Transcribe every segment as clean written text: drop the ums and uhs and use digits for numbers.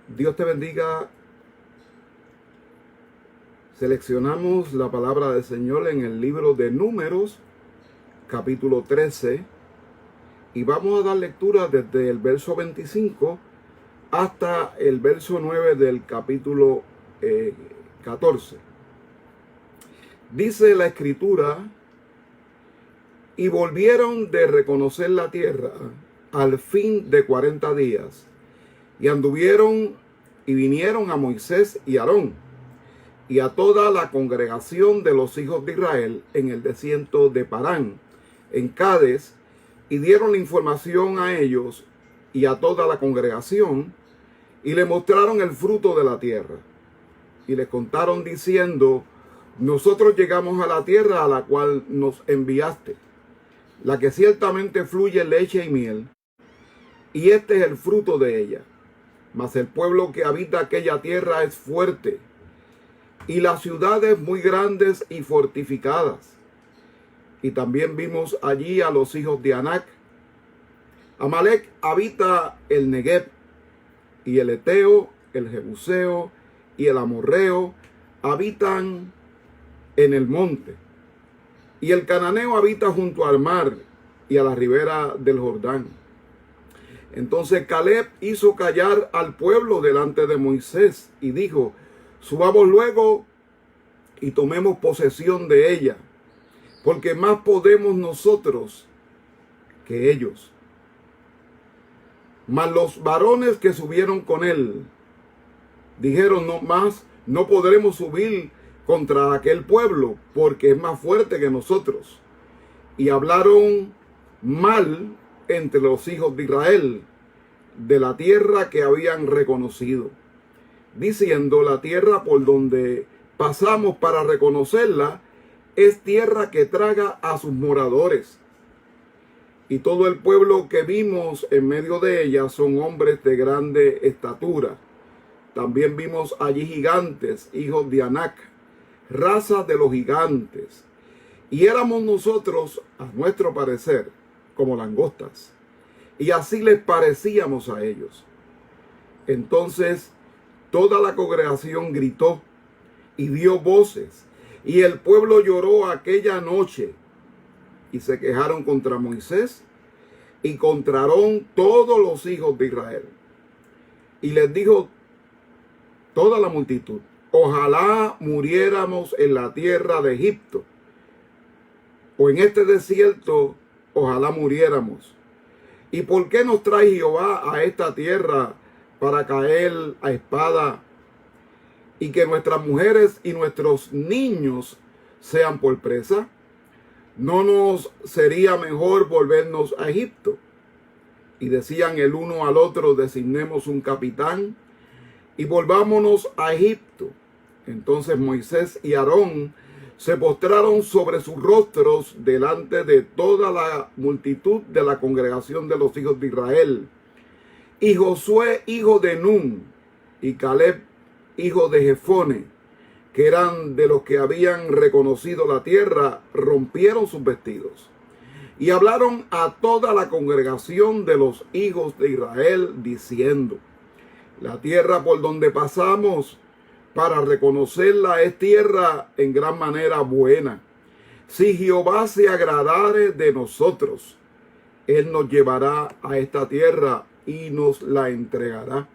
Dios te bendiga. Seleccionamos la palabra del Señor en el libro de Números, capítulo 13, y vamos a dar lectura desde el verso 25 hasta el verso 9 del capítulo 14. Dice la escritura: y volvieron de reconocer la tierra al fin de 40 días, y anduvieron y vinieron a Moisés y Aarón y a toda la congregación de los hijos de Israel en el desierto de Parán, en Cades, y dieron la información a ellos y a toda la congregación, y le mostraron el fruto de la tierra. Y les contaron diciendo: nosotros llegamos a la tierra a la cual nos enviaste, la que ciertamente fluye leche y miel, y este es el fruto de ella. Mas el pueblo que habita aquella tierra es fuerte, y las ciudades muy grandes y fortificadas. Y también vimos allí a los hijos de Anac. Amalec habita el Negev, y el Eteo, el Jebuseo y el Amorreo habitan en el monte. Y el Cananeo habita junto al mar y a la ribera del Jordán. Entonces Caleb hizo callar al pueblo delante de Moisés y dijo: subamos luego y tomemos posesión de ella, porque más podemos nosotros que ellos. Mas los varones que subieron con él dijeron: no podremos subir contra aquel pueblo, porque es más fuerte que nosotros. Y hablaron mal entre los hijos de Israel de la tierra que habían reconocido, diciendo: la tierra por donde pasamos para reconocerla es tierra que traga a sus moradores. Y todo el pueblo que vimos en medio de ella son hombres de grande estatura. También vimos allí gigantes, hijos de Anac, raza de los gigantes. Y éramos nosotros, a nuestro parecer, como langostas. Y así les parecíamos a ellos. Entonces toda la congregación gritó y dio voces, y el pueblo lloró aquella noche, y se quejaron contra Moisés y contra Aarón todos los hijos de Israel. Y les dijo toda la multitud: ojalá muriéramos en la tierra de Egipto, o en este desierto, ojalá muriéramos. ¿Y por qué nos trae Jehová a esta tierra para caer a espada, y que nuestras mujeres y nuestros niños sean por presa? ¿No nos sería mejor volvernos a Egipto? Y decían el uno al otro: designemos un capitán y volvámonos a Egipto. Entonces Moisés y Aarón se postraron sobre sus rostros delante de toda la multitud de la congregación de los hijos de Israel. Y Josué, hijo de Nun, y Caleb, hijo de Jefone, que eran de los que habían reconocido la tierra, rompieron sus vestidos y hablaron a toda la congregación de los hijos de Israel, diciendo: la tierra por donde pasamos para reconocerla es tierra en gran manera buena. Si Jehová se agradare de nosotros, él nos llevará a esta tierra y nos la entregará.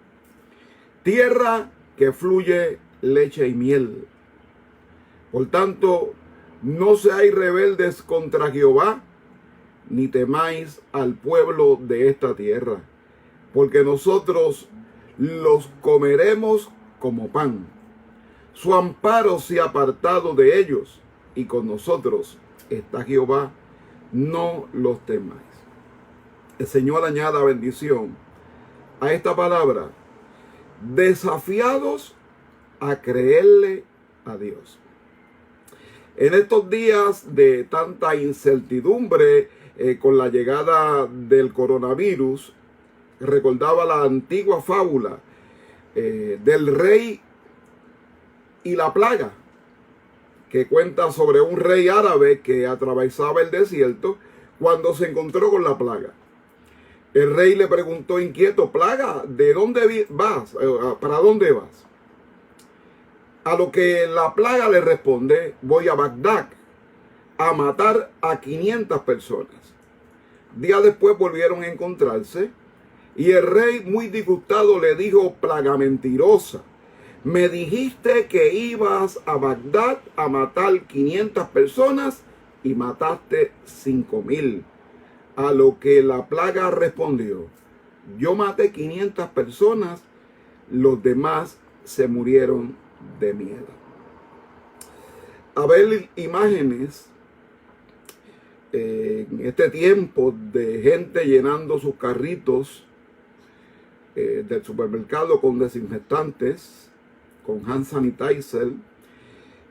Tierra que fluye leche y miel. Por tanto, no seáis rebeldes contra Jehová, ni temáis al pueblo de esta tierra, porque nosotros los comeremos como pan. Su amparo se ha apartado de ellos, y con nosotros está Jehová, no los temáis. El Señor añada bendición a esta palabra: desafiados a creerle a Dios. En estos días de tanta incertidumbre con la llegada del coronavirus, recordaba la antigua fábula del rey y la plaga, que cuenta sobre un rey árabe que atravesaba el desierto cuando se encontró con la plaga. El rey le preguntó inquieto: plaga, ¿de dónde vas? ¿Para dónde vas? A lo que la plaga le responde: voy a Bagdad a matar a 500 personas. Días después volvieron a encontrarse y el rey, muy disgustado, le dijo: plaga mentirosa, me dijiste que ibas a Bagdad a matar 500 personas y mataste 5,000. A lo que la plaga respondió: yo maté 500 personas, los demás se murieron de miedo. A ver imágenes en este tiempo de gente llenando sus carritos del supermercado con desinfectantes, con hand sanitizer,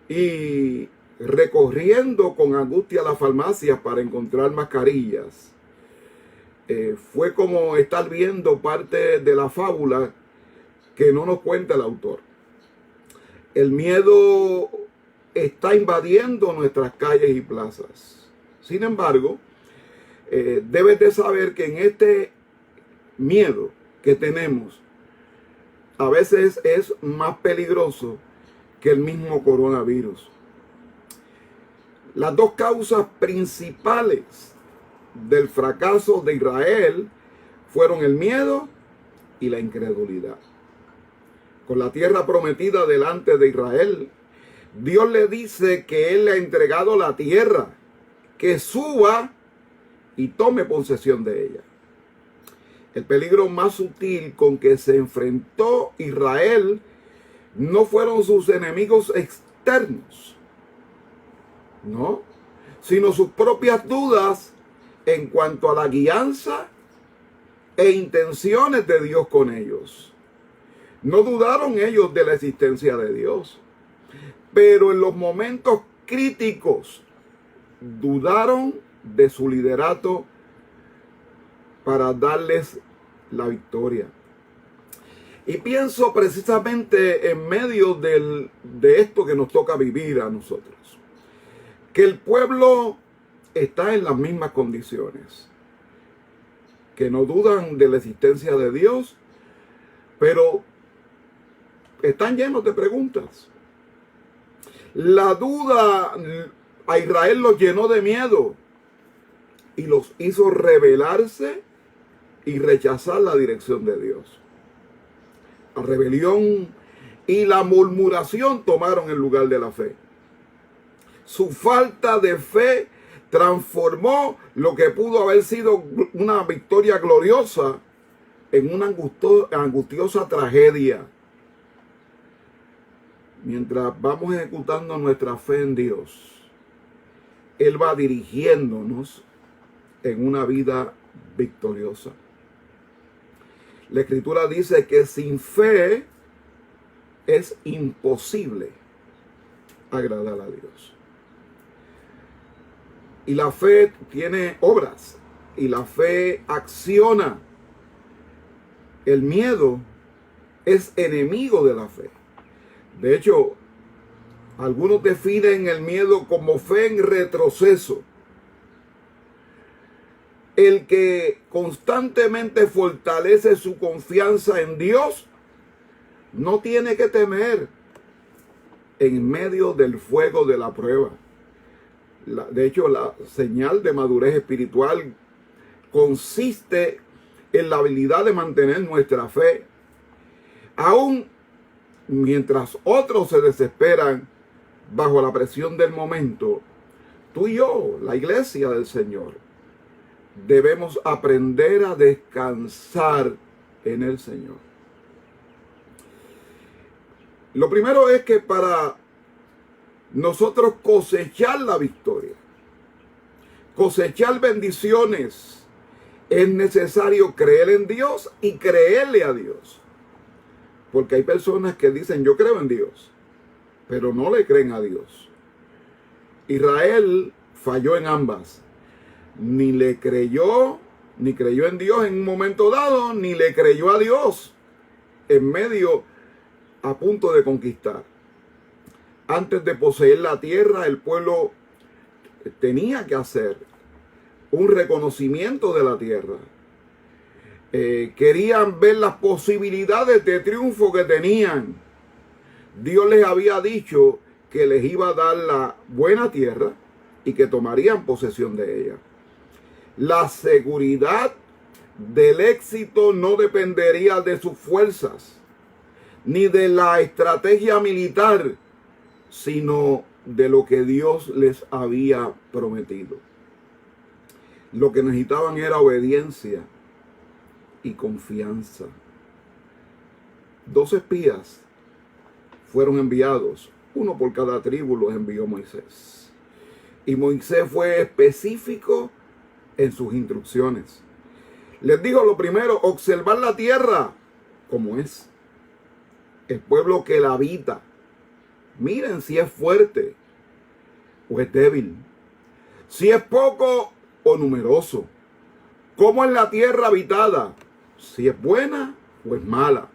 y recorriendo con angustia las farmacias para encontrar mascarillas. Fue como estar viendo parte de la fábula que no nos cuenta el autor. El miedo está invadiendo nuestras calles y plazas. Sin embargo, debes de saber que en este miedo que tenemos, a veces es más peligroso que el mismo coronavirus. Las dos causas principales del fracaso de Israel fueron el miedo y la incredulidad. Con la tierra prometida delante de Israel, Dios le dice que Él le ha entregado la tierra, que suba y tome posesión de ella. El peligro más sutil con que se enfrentó Israel no fueron sus enemigos externos, no, sino sus propias dudas en cuanto a la guianza e intenciones de Dios con ellos. No dudaron ellos de la existencia de Dios, pero en los momentos críticos dudaron de su liderato para darles la victoria. Y pienso precisamente en medio de esto que nos toca vivir a nosotros, que el pueblo está en las mismas condiciones, que no dudan de la existencia de Dios, pero están llenos de preguntas. La duda a Israel los llenó de miedo y los hizo rebelarse y rechazar la dirección de Dios. La rebelión y la murmuración tomaron el lugar de la fe. Su falta de fe transformó lo que pudo haber sido una victoria gloriosa en una angustiosa tragedia. Mientras vamos ejecutando nuestra fe en Dios, Él va dirigiéndonos en una vida victoriosa. La Escritura dice que sin fe es imposible agradar a Dios. Y la fe tiene obras, y la fe acciona. El miedo es enemigo de la fe. De hecho, algunos definen el miedo como fe en retroceso. El que constantemente fortalece su confianza en Dios no tiene que temer en medio del fuego de la prueba. De hecho, la señal de madurez espiritual consiste en la habilidad de mantener nuestra fe. Aún mientras otros se desesperan bajo la presión del momento, tú y yo, la iglesia del Señor, debemos aprender a descansar en el Señor. Lo primero es que para nosotros cosechar la victoria, cosechar bendiciones, es necesario creer en Dios y creerle a Dios. Porque hay personas que dicen: yo creo en Dios, pero no le creen a Dios. Israel falló en ambas. Ni le creyó, ni creyó en Dios en un momento dado, ni le creyó a Dios en medio, a punto de conquistar. Antes de poseer la tierra, el pueblo tenía que hacer un reconocimiento de la tierra. querían ver las posibilidades de triunfo que tenían. Dios les había dicho que les iba a dar la buena tierra y que tomarían posesión de ella. La seguridad del éxito no dependería de sus fuerzas, ni de la estrategia militar, sino de lo que Dios les había prometido. Lo que necesitaban era obediencia y confianza. 2 espías fueron enviados, uno por cada tribu los envió Moisés. Y Moisés fue específico en sus instrucciones. Les dijo lo primero, observar la tierra como es, el pueblo que la habita. Miren si es fuerte o es débil, si es poco o numeroso, cómo es la tierra habitada, si es buena o es mala,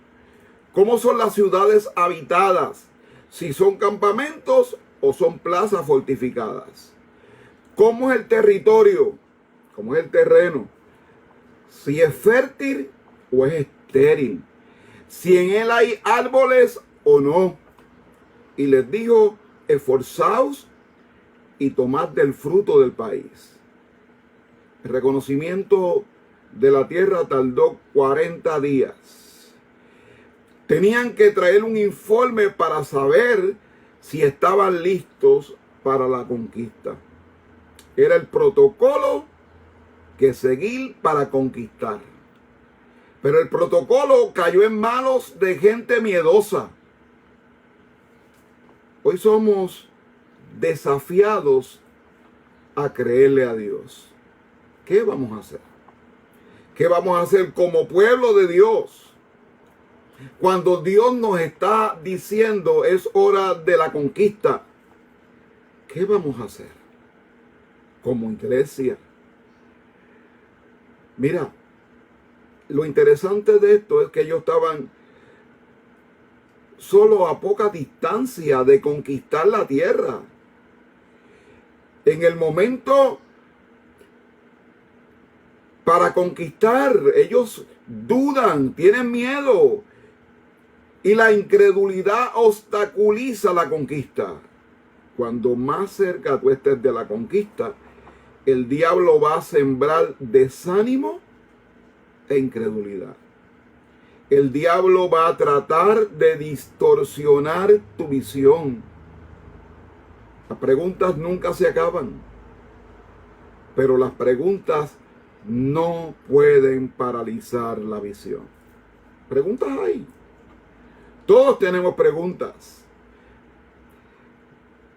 cómo son las ciudades habitadas, si son campamentos o son plazas fortificadas, cómo es el territorio, cómo es el terreno, si es fértil o es estéril, si en él hay árboles o no. Y les dijo, esforzaos y tomad del fruto del país. El reconocimiento de la tierra tardó 40 días. Tenían que traer un informe para saber si estaban listos para la conquista. Era el protocolo que seguir para conquistar. Pero el protocolo cayó en manos de gente miedosa. Hoy somos desafiados a creerle a Dios. ¿Qué vamos a hacer? ¿Qué vamos a hacer como pueblo de Dios? Cuando Dios nos está diciendo es hora de la conquista, ¿qué vamos a hacer como iglesia? Mira, lo interesante de esto es que ellos estaban solo a poca distancia de conquistar la tierra. En el momento para conquistar, ellos dudan, tienen miedo. Y la incredulidad obstaculiza la conquista. Cuando más cerca tú estés de la conquista, el diablo va a sembrar desánimo e incredulidad. El diablo va a tratar de distorsionar tu visión. Las preguntas nunca se acaban, pero las preguntas no pueden paralizar la visión. Preguntas hay. Todos tenemos preguntas.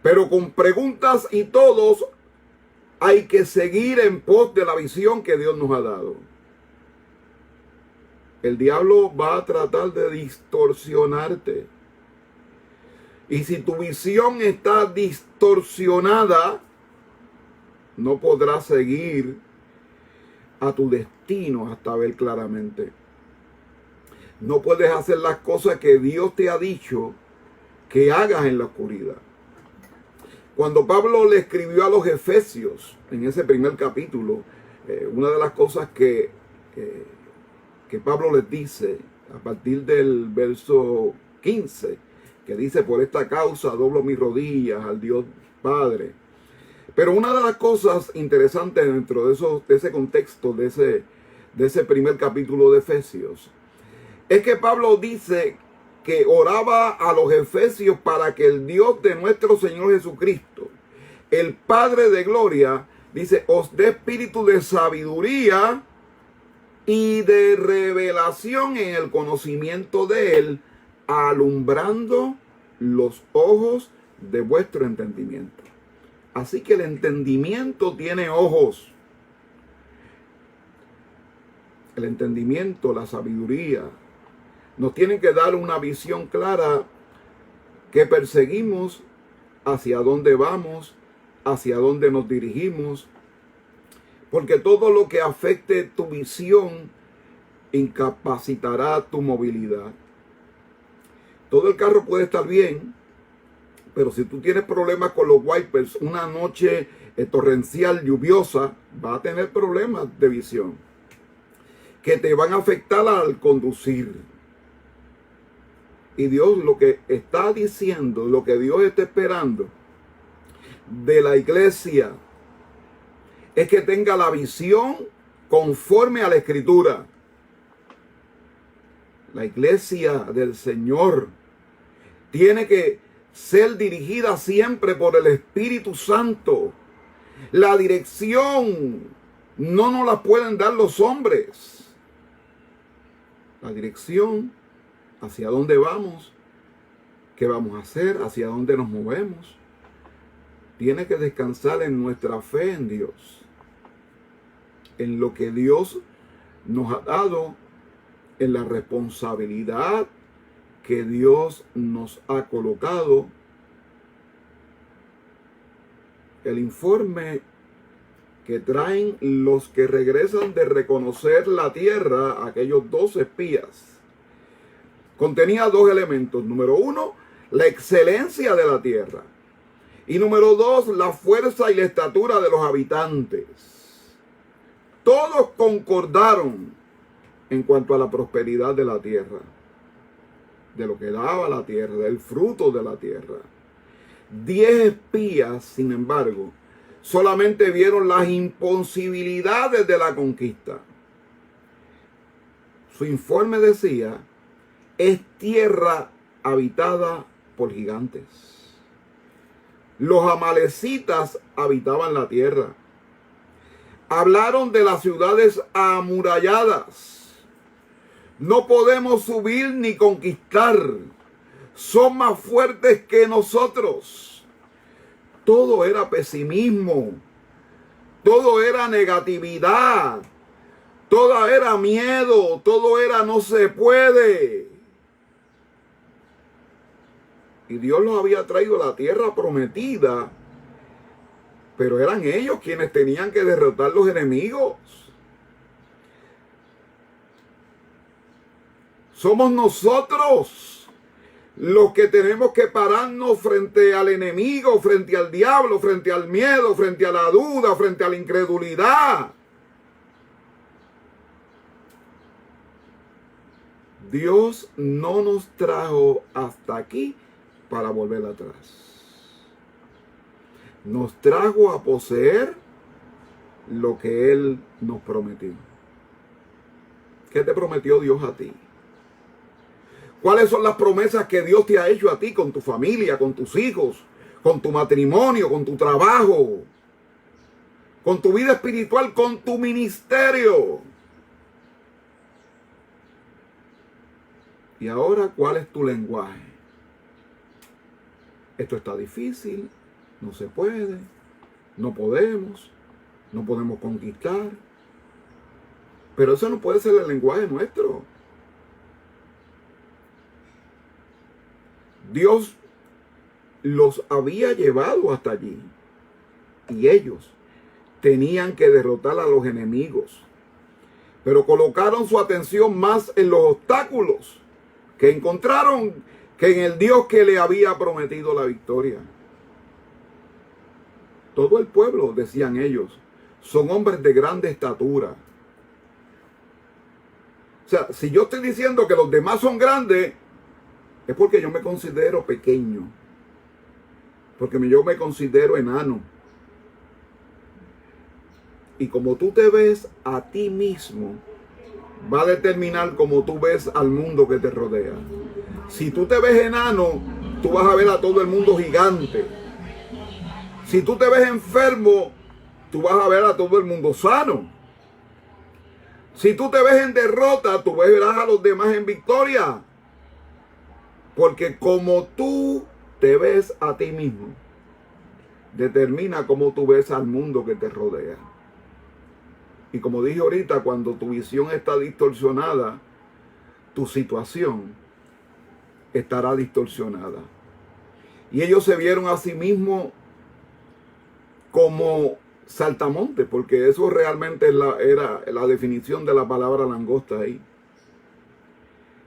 Pero con preguntas y todos hay que seguir en pos de la visión que Dios nos ha dado. El diablo va a tratar de distorsionarte. Y si tu visión está distorsionada, no podrás seguir a tu destino hasta ver claramente. No puedes hacer las cosas que Dios te ha dicho que hagas en la oscuridad. Cuando Pablo le escribió a los Efesios, en ese primer capítulo, una de las cosas que Pablo les dice, a partir del verso 15, que dice, por esta causa doblo mis rodillas al Dios Padre. Pero una de las cosas interesantes dentro de ese contexto, de ese primer capítulo de Efesios, es que Pablo dice que oraba a los efesios para que el Dios de nuestro Señor Jesucristo, el Padre de gloria, dice, os dé espíritu de sabiduría y de revelación en el conocimiento de Él, alumbrando los ojos de vuestro entendimiento. Así que el entendimiento tiene ojos. El entendimiento, la sabiduría, nos tienen que dar una visión clara que perseguimos, hacia dónde vamos, hacia dónde nos dirigimos. Porque todo lo que afecte tu visión incapacitará tu movilidad. Todo el carro puede estar bien, pero si tú tienes problemas con los wipers, una noche torrencial, lluviosa, va a tener problemas de visión. que te van a afectar al conducir. Y Dios lo que está diciendo, lo que Dios está esperando de la iglesia, es que tenga la visión conforme a la Escritura. La iglesia del Señor tiene que ser dirigida siempre por el Espíritu Santo. La dirección no nos la pueden dar los hombres. La dirección hacia dónde vamos, qué vamos a hacer, hacia dónde nos movemos, tiene que descansar en nuestra fe en Dios, en lo que Dios nos ha dado, en la responsabilidad que Dios nos ha colocado. El informe que traen los que regresan de reconocer la tierra, aquellos 2 espías, contenía 2 elementos. Número 1, la excelencia de la tierra. Y número 2, la fuerza y la estatura de los habitantes. Todos concordaron en cuanto a la prosperidad de la tierra, de lo que daba la tierra, del fruto de la tierra. 10 espías, sin embargo, solamente vieron las imposibilidades de la conquista. Su informe decía: es tierra habitada por gigantes. Los amalecitas habitaban la tierra. Hablaron de las ciudades amuralladas. No podemos subir ni conquistar. Son más fuertes que nosotros. Todo era pesimismo. Todo era negatividad. Todo era miedo. Todo era no se puede. Y Dios los había traído a la tierra prometida. Pero eran ellos quienes tenían que derrotar los enemigos. Somos nosotros los que tenemos que pararnos frente al enemigo, frente al diablo, frente al miedo, frente a la duda, frente a la incredulidad. Dios no nos trajo hasta aquí para volver atrás. Nos trajo a poseer lo que Él nos prometió. ¿Qué te prometió Dios a ti? ¿Cuáles son las promesas que Dios te ha hecho a ti con tu familia, con tus hijos, con tu matrimonio, con tu trabajo, con tu vida espiritual, con tu ministerio? Y ahora, ¿cuál es tu lenguaje? Esto está difícil, no se puede, no podemos conquistar. Pero eso no puede ser el lenguaje nuestro. Dios los había llevado hasta allí y ellos tenían que derrotar a los enemigos, pero colocaron su atención más en los obstáculos que encontraron que en el Dios que le había prometido la victoria. Todo el pueblo, decían ellos, son hombres de grande estatura. O sea, si yo estoy diciendo que los demás son grandes, es porque yo me considero pequeño, porque yo me considero enano. Y como tú te ves a ti mismo, va a determinar cómo tú ves al mundo que te rodea. Si tú te ves enano, tú vas a ver a todo el mundo gigante. Si tú te ves enfermo, tú vas a ver a todo el mundo sano. Si tú te ves en derrota, tú verás a los demás en victoria. Porque como tú te ves a ti mismo, determina cómo tú ves al mundo que te rodea. Y como dije ahorita, cuando tu visión está distorsionada, tu situación estará distorsionada. Y ellos se vieron a sí mismos como saltamontes, porque eso realmente era la definición de la palabra langosta ahí.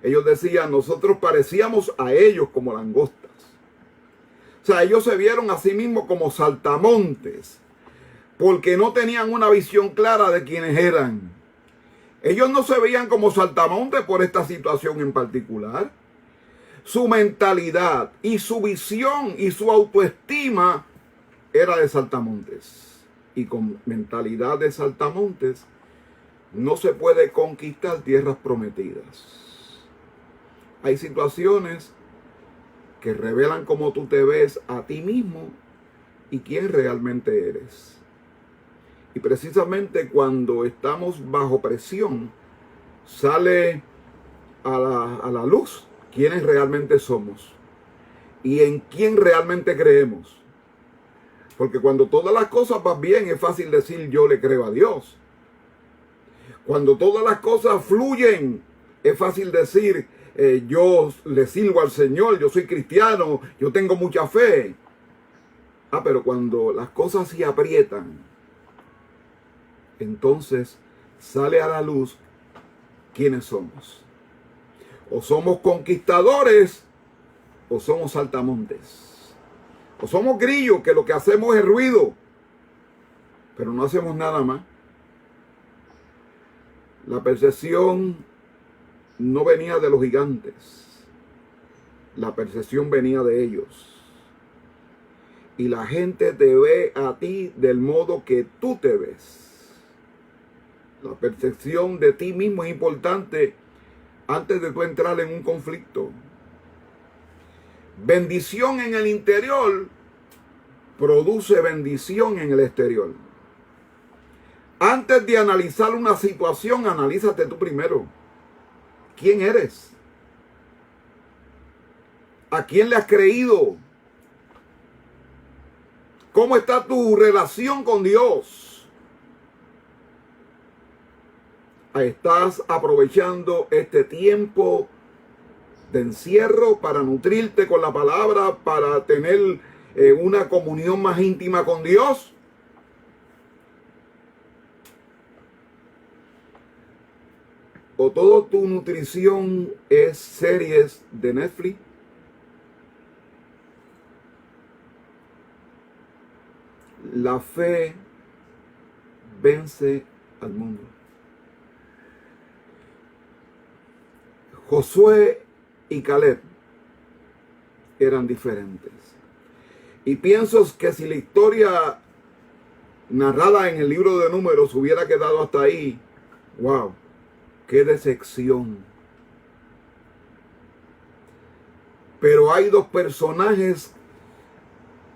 Ellos decían, nosotros parecíamos a ellos como langostas. O sea, ellos se vieron a sí mismos como saltamontes, porque no tenían una visión clara de quiénes eran. Ellos no se veían como saltamontes por esta situación en particular. Su mentalidad y su visión y su autoestima era de saltamontes. Y con mentalidad de saltamontes no se puede conquistar tierras prometidas. Hay situaciones que revelan cómo tú te ves a ti mismo y quién realmente eres. Y precisamente cuando estamos bajo presión, sale a la luz quiénes realmente somos y en quién realmente creemos. Porque cuando todas las cosas van bien, es fácil decir yo le creo a Dios. Cuando todas las cosas fluyen, es fácil decir yo le sirvo al Señor, yo soy cristiano, yo tengo mucha fe. Pero cuando las cosas se aprietan, entonces sale a la luz quiénes somos. O somos conquistadores o somos saltamontes. O somos grillos que lo que hacemos es ruido, pero no hacemos nada más. La percepción no venía de los gigantes. La percepción venía de ellos. Y la gente te ve a ti del modo que tú te ves. La percepción de ti mismo es importante antes de tú entrar en un conflicto. Bendición en el interior produce bendición en el exterior. Antes de analizar una situación, analízate tú primero. ¿Quién eres? ¿A quién le has creído? ¿Cómo está tu relación con Dios? ¿Estás aprovechando este tiempo de encierro para nutrirte con la palabra, para tener una comunión más íntima con Dios? ¿O toda tu nutrición es series de Netflix? La fe vence al mundo. Josué y Caleb eran diferentes. Y pienso que si la historia narrada en el libro de Números hubiera quedado hasta ahí, wow, qué decepción. Pero hay dos personajes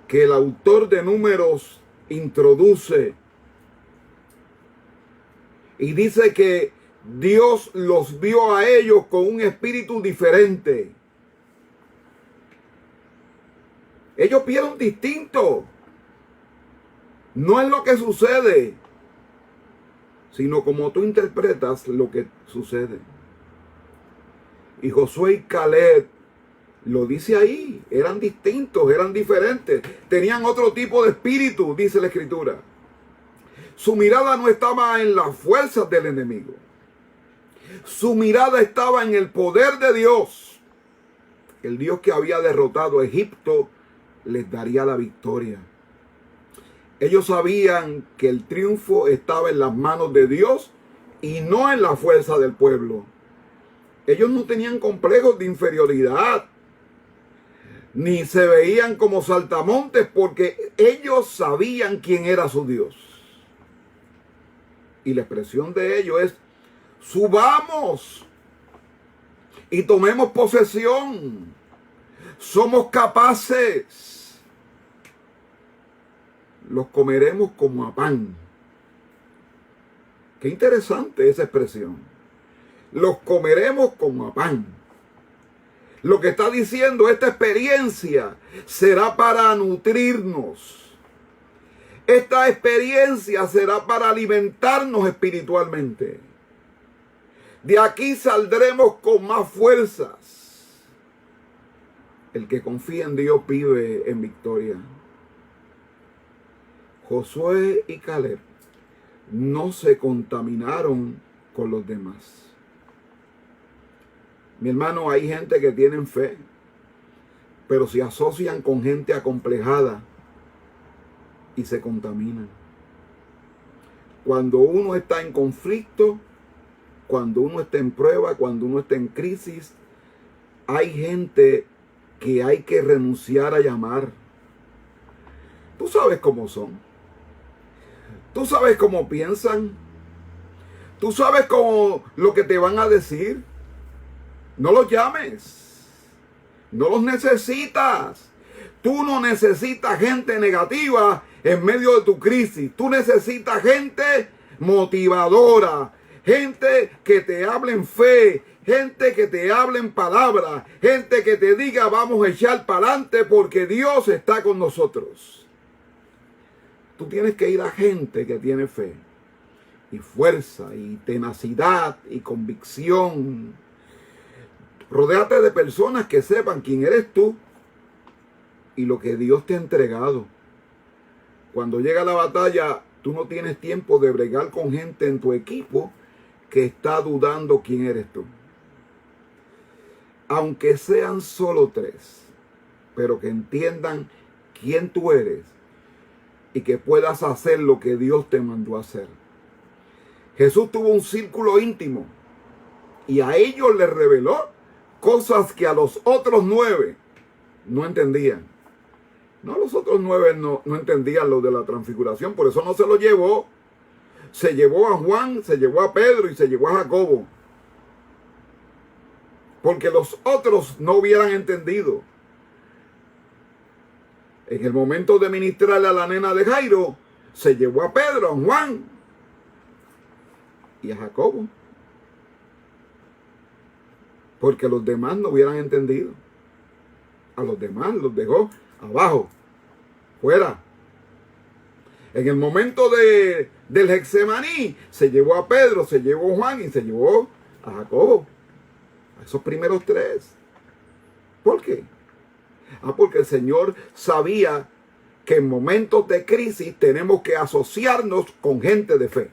que el autor de Números introduce y dice que Dios los vio a ellos con un espíritu diferente. Ellos vieron distinto. No es lo que sucede, sino como tú interpretas lo que sucede. Y Josué y Caleb lo dice ahí, eran distintos, eran diferentes, tenían otro tipo de espíritu, dice la Escritura. Su mirada no estaba en las fuerzas del enemigo. Su mirada estaba en el poder de Dios. El Dios que había derrotado a Egipto les daría la victoria. Ellos sabían que el triunfo estaba en las manos de Dios y no en la fuerza del pueblo. Ellos no tenían complejos de inferioridad, ni se veían como saltamontes, porque ellos sabían quién era su Dios. Y la expresión de ellos es: subamos y tomemos posesión. Somos capaces. Los comeremos como a pan. Qué interesante esa expresión. Los comeremos como a pan. Lo que está diciendo, esta experiencia será para nutrirnos. Esta experiencia será para alimentarnos espiritualmente. De aquí saldremos con más fuerzas. El que confía en Dios vive en victoria. Josué y Caleb no se contaminaron con los demás. Mi hermano, hay gente que tienen fe, pero se asocian con gente acomplejada y se contaminan. Cuando uno está en conflicto, cuando uno está en prueba, cuando uno está en crisis, hay gente que hay que renunciar a llamar. Tú sabes cómo son. Tú sabes cómo piensan. Tú sabes cómo lo que te van a decir. No los llames. No los necesitas. Tú no necesitas gente negativa en medio de tu crisis. Tú necesitas gente motivadora. Gente que te hable en fe. Gente que te hable en palabra. Gente que te diga vamos a echar para adelante porque Dios está con nosotros. Tú tienes que ir a gente que tiene fe y fuerza y tenacidad y convicción. Rodéate de personas que sepan quién eres tú y lo que Dios te ha entregado. Cuando llega la batalla, tú no tienes tiempo de bregar con gente en tu equipo que está dudando quién eres tú. Aunque sean solo 3, pero que entiendan quién tú eres y que puedas hacer lo que Dios te mandó a hacer. Jesús tuvo un círculo íntimo y a ellos les reveló cosas que a los otros 9 no entendían. No, los otros 9 no entendían lo de la transfiguración, por eso no se lo llevó. Se llevó a Juan, se llevó a Pedro y se llevó a Jacobo. Porque los otros no hubieran entendido. En el momento de ministrarle a la nena de Jairo, se llevó a Pedro, a Juan y a Jacobo. Porque los demás no hubieran entendido. A los demás los dejó abajo, fuera. En el momento del Getsemaní, se llevó a Pedro, se llevó a Juan y se llevó a Jacobo. A esos primeros 3. ¿Por qué? Porque el Señor sabía que en momentos de crisis tenemos que asociarnos con gente de fe.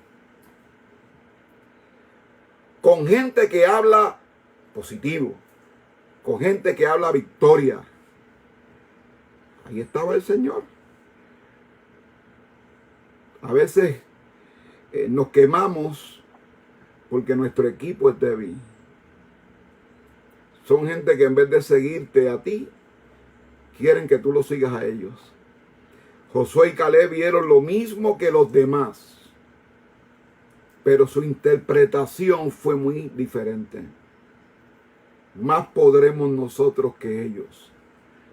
Con gente que habla positivo. Con gente que habla victoria. Ahí estaba el Señor. A veces nos quemamos porque nuestro equipo es débil. Son gente que en vez de seguirte a ti, quieren que tú los sigas a ellos. Josué y Caleb vieron lo mismo que los demás, pero su interpretación fue muy diferente. Más podremos nosotros que ellos.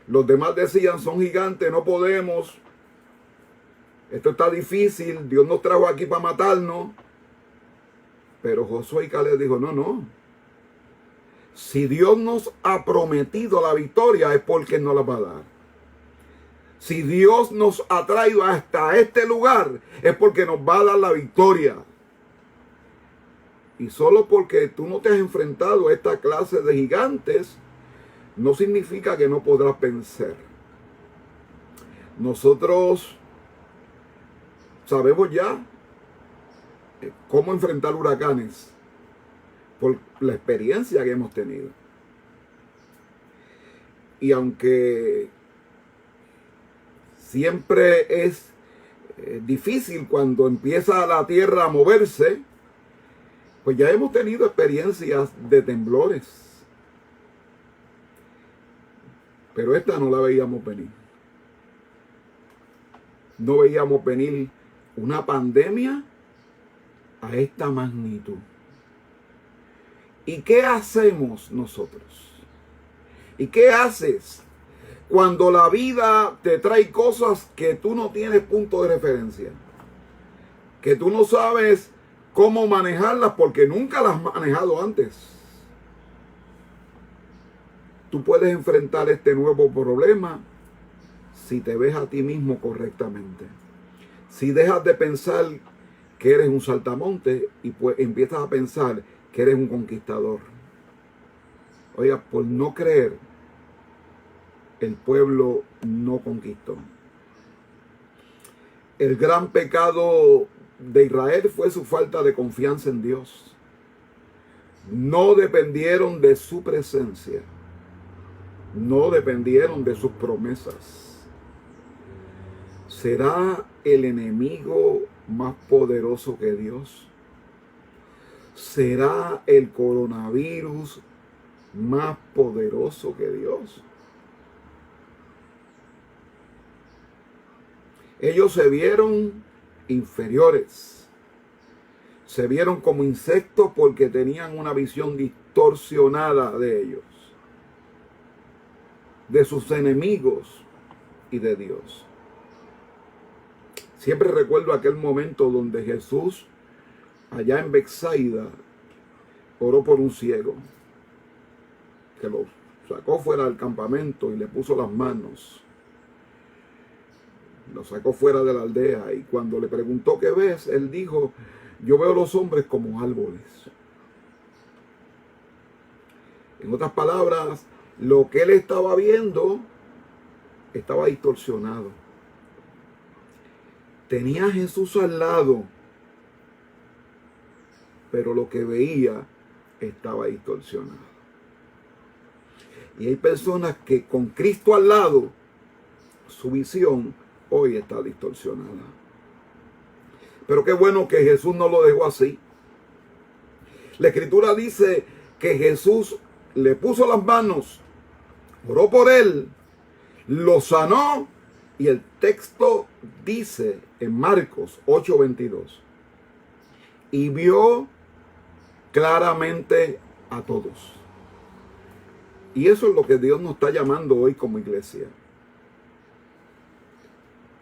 Los demás decían, son gigantes, no podemos. Esto está difícil, Dios nos trajo aquí para matarnos. Pero Josué y Caleb dijo, no. Si Dios nos ha prometido la victoria es porque nos la va a dar. Si Dios nos ha traído hasta este lugar es porque nos va a dar la victoria. Y solo porque tú no te has enfrentado a esta clase de gigantes, no significa que no podrás vencer. Nosotros sabemos ya cómo enfrentar huracanes por la experiencia que hemos tenido. Y aunque siempre es difícil cuando empieza la tierra a moverse, pues ya hemos tenido experiencias de temblores. Pero esta no la veíamos venir. No veíamos venir una pandemia a esta magnitud. ¿Y qué hacemos nosotros? ¿Y qué haces cuando la vida te trae cosas que tú no tienes punto de referencia? Que tú no sabes cómo manejarlas porque nunca las has manejado antes. Tú puedes enfrentar este nuevo problema si te ves a ti mismo correctamente. Si dejas de pensar que eres un saltamonte y pues empiezas a pensar que eres un conquistador. Oiga, por no creer, el pueblo no conquistó. El gran pecado de Israel fue su falta de confianza en Dios. No dependieron de su presencia. No dependieron de sus promesas. ¿Será el enemigo más poderoso que Dios? ¿Será el coronavirus más poderoso que Dios? Ellos se vieron inferiores. Se vieron como insectos porque tenían una visión distorsionada de ellos, de sus enemigos y de Dios. Siempre recuerdo aquel momento donde Jesús, allá en Betsaida, oró por un ciego, que lo sacó fuera del campamento y le puso las manos. Lo sacó fuera de la aldea, y cuando le preguntó qué ves, él dijo: yo veo los hombres como árboles. En otras palabras, lo que él estaba viendo estaba distorsionado. Tenía a Jesús al lado, pero lo que veía estaba distorsionado. Y hay personas que con Cristo al lado, su visión hoy está distorsionada. Pero qué bueno que Jesús no lo dejó así. La Escritura dice que Jesús le puso las manos, oró por él, lo sanó, y el texto dice en Marcos 8:22, y vio claramente a todos. Y eso es lo que Dios nos está llamando hoy como iglesia.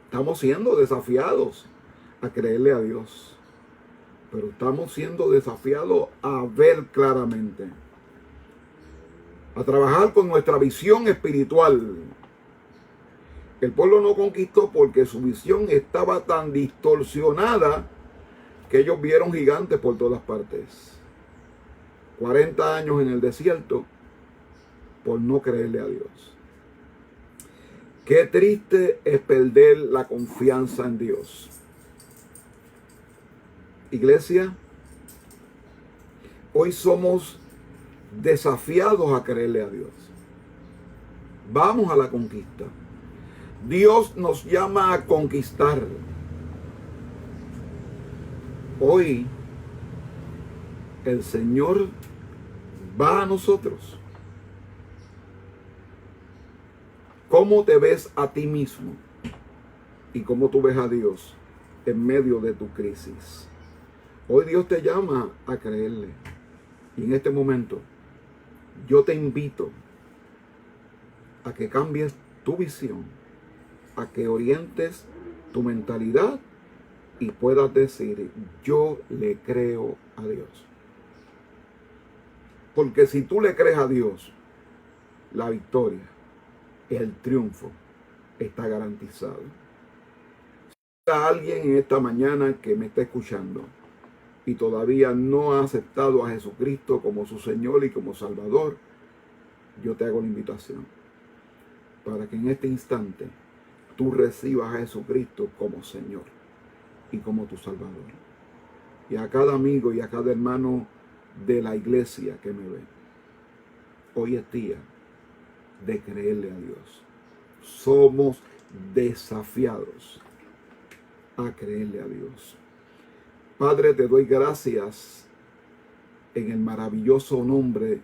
Estamos siendo desafiados a creerle a Dios, pero estamos siendo desafiados a ver claramente, a trabajar con nuestra visión espiritual. El pueblo no conquistó porque su visión estaba tan distorsionada que ellos vieron gigantes por todas partes. 40 años en el desierto por no creerle a Dios. Qué triste es perder la confianza en Dios. Iglesia, hoy somos desafiados a creerle a Dios. Vamos a la conquista. Dios nos llama a conquistar. Hoy el Señor va a nosotros. ¿Cómo te ves a ti mismo? ¿Y cómo tú ves a Dios en medio de tu crisis? Hoy Dios te llama a creerle. Y en este momento yo te invito a que cambies tu visión, a que orientes tu mentalidad y puedas decir: yo le creo a Dios. Porque si tú le crees a Dios, la victoria, el triunfo está garantizado. Si hay alguien en esta mañana que me está escuchando y todavía no ha aceptado a Jesucristo como su Señor y como Salvador, yo te hago la invitación para que en este instante tú recibas a Jesucristo como Señor y como tu Salvador. Y a cada amigo y a cada hermano de la iglesia que me ve, hoy es día de creerle a Dios. Somos desafiados a creerle a Dios. Padre, te doy gracias en el maravilloso nombre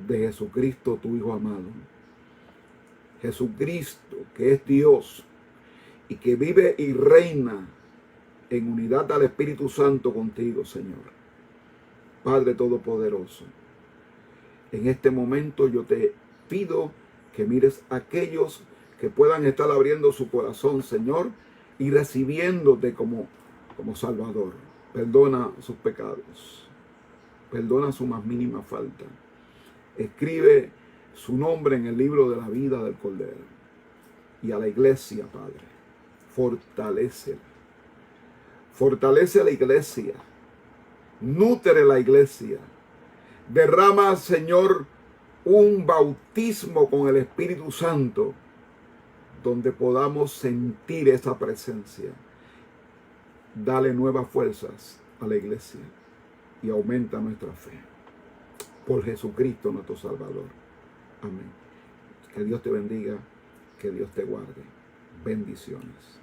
de Jesucristo, tu Hijo amado. Jesucristo, que es Dios y que vive y reina en unidad al Espíritu Santo contigo, Señor. Padre Todopoderoso, en este momento yo te pido que mires a aquellos que puedan estar abriendo su corazón, Señor, y recibiéndote como Salvador. Perdona sus pecados. Perdona su más mínima falta. Escribe su nombre en el libro de la vida del Cordero. Y a la iglesia, Padre, fortalécela. Fortalece a la iglesia. Nutre la iglesia. Derrama, Señor, un bautismo con el Espíritu Santo, donde podamos sentir esa presencia. Dale nuevas fuerzas a la iglesia y aumenta nuestra fe. Por Jesucristo nuestro Salvador. Amén. Que Dios te bendiga, que Dios te guarde. Bendiciones.